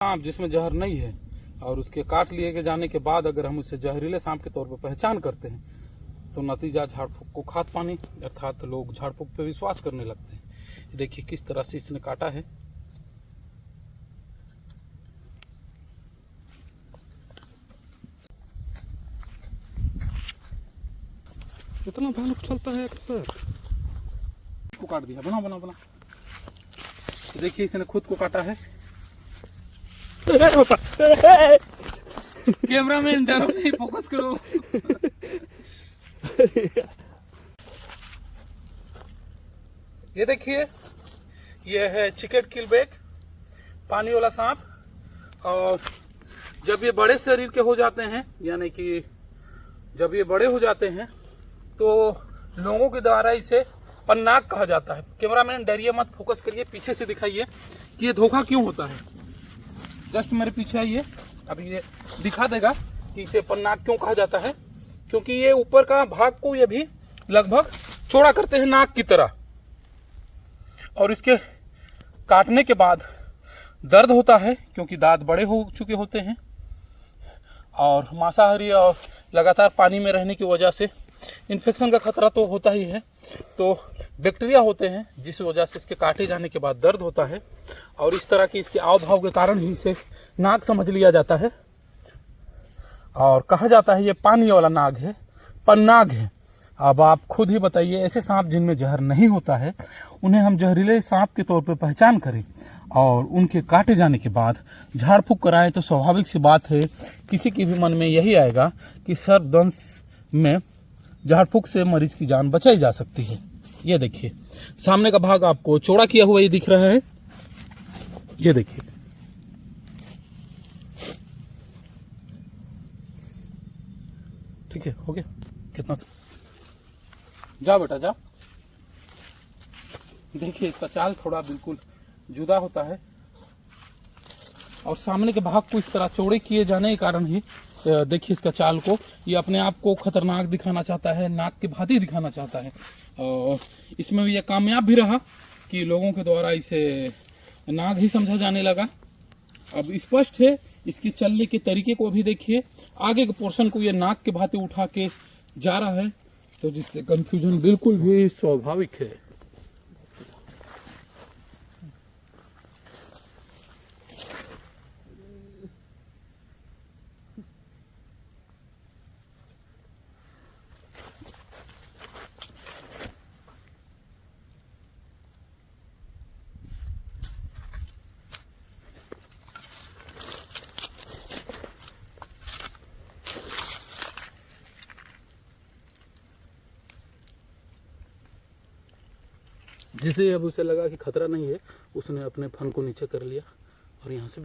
सांप जिसमें जहर नहीं है और उसके काट लिए के जाने के बाद अगर हम उसे जहरीले सांप के तौर पर पहचान करते हैं तो नतीजा झाड़ फूक को खाद पानी, अर्थात लोग झाड़ फूक पे विश्वास करने लगते हैं। देखिए किस तरह से इसने काटा है। इतना भयानक चलता है सर। को काट दिया, बना बना बना। देखिए इसने खुद को काटा है। कैमरामैन डरो नहीं, फोकस करो। ये देखिए, ये है चिकेट किलबेक, पानी वाला सांप। और जब ये बड़े शरीर के हो जाते हैं, यानी कि जब ये बड़े हो जाते हैं तो लोगों के द्वारा इसे पन्नाग कहा जाता है। कैमरामैन डरिए मत, फोकस करिए, पीछे से दिखाइए कि ये धोखा क्यों होता है। जस्ट मेरे पीछे आइए, अभी ये दिखा देगा कि इसे पन्नाग क्यों कहा जाता है। क्योंकि ये ऊपर का भाग को ये भी लगभग चौड़ा करते हैं नाक की तरह, और इसके काटने के बाद दर्द होता है क्योंकि दांत बड़े हो चुके होते हैं, और मांसाहारी और लगातार पानी में रहने की वजह से इन्फेक्शन का खतरा तो होता ही है। तो बैक्टीरिया होते हैं जिस वजह से इसके काटे जाने के बाद दर्द होता है, और इस तरह की इसके आव भाव के कारण ही इसे नाग समझ लिया जाता है और कहा जाता है ये पानी वाला नाग है, पन्नाग है। अब आप खुद ही बताइए, ऐसे सांप जिनमें जहर नहीं होता है उन्हें हम जहरीले सांप के तौर पर पहचान करें और उनके काटे जाने के बाद झाड़ फूक कराएं तो स्वाभाविक सी बात है किसी के भी मन में यही आएगा कि सर्पदंश में झाड़ फूक से मरीज की जान बचाई जा सकती है। ये देखिए सामने का भाग आपको चौड़ा किया हुआ ये दिख रहा है, ये देखिए। ठीक है, हो गया कितना सा? जा बेटा जा। देखिए इसका चाल थोड़ा बिल्कुल जुदा होता है, और सामने के भाग को इस तरह चौड़े किए जाने के कारण ही देखिए इसका चाल को, ये अपने आप को खतरनाक दिखाना चाहता है, नाक के भांति दिखाना चाहता है। और इसमें भी ये कामयाब भी रहा कि लोगों के द्वारा इसे नाग ही समझा जाने लगा। अब स्पष्ट है इसकी चलने के तरीके को भी देखिए, आगे के पोर्शन को ये नाक के भांति उठा के जा रहा है, तो जिससे कंफ्यूजन बिल्कुल भी स्वाभाविक है। जैसे अब उसे लगा कि खतरा नहीं है, उसने अपने फन को नीचे कर लिया और यहाँ से